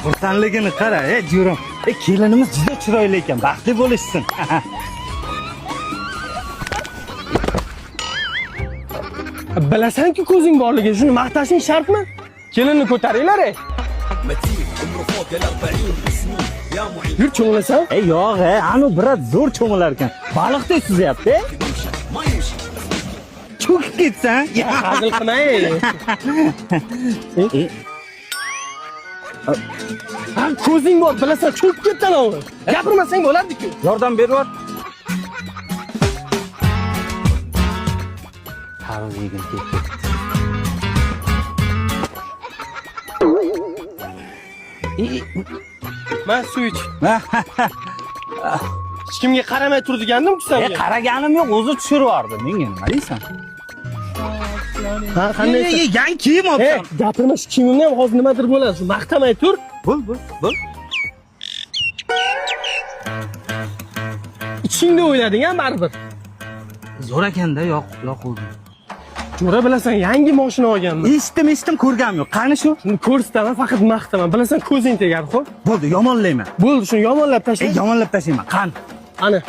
Xursandligini qara, jo'ram. Kelinimiz juda chiroyli ekan, baxtli bo'lishsin. Bilasan-ku ko'zing borligi, shuni maqtashing shartmi? Kelinni ko'taringlar, ey. Yur cho'milasan? Yo'q, anu biroz zo'r cho'milar ekan. Baliqdek suzyapti. Cho'kib ketsan. Hazil qilmay. Ha, ko'zing bor, bilasan, cho'kib ketdan o'g'il. Gapirmasang bo'lardi-ku. Yordam berib. Tavuk yegin ketdi. Men suv ich. Hech kimga qaramay turdigandim-ku senga. Qaraganim yo'q, o'zi tushirib yubordi. Menga nima deysan? Ha, qanday? Yangi kiyim olsam. Gapirma, shu kiyimimni ham hozir nimadir bo'ladi. Maqtamay tur. Bo'l. Ichingda o'ylading-a baribir. Zo'r ekanda, yo'q oldi. Jo'ra bilasan, yangi mashina olganman. Eshitdim, ko'rganim yo'q. Qani shu? Shuni ko'rsataman, faqat maqtaman. Bilasan, ko'zing tegar, xo'p? Bo'ldi, yomonlayman. Bo'ldi, shuni yomonlab tashla. Yomonlab tashlayman. Qani? Ana.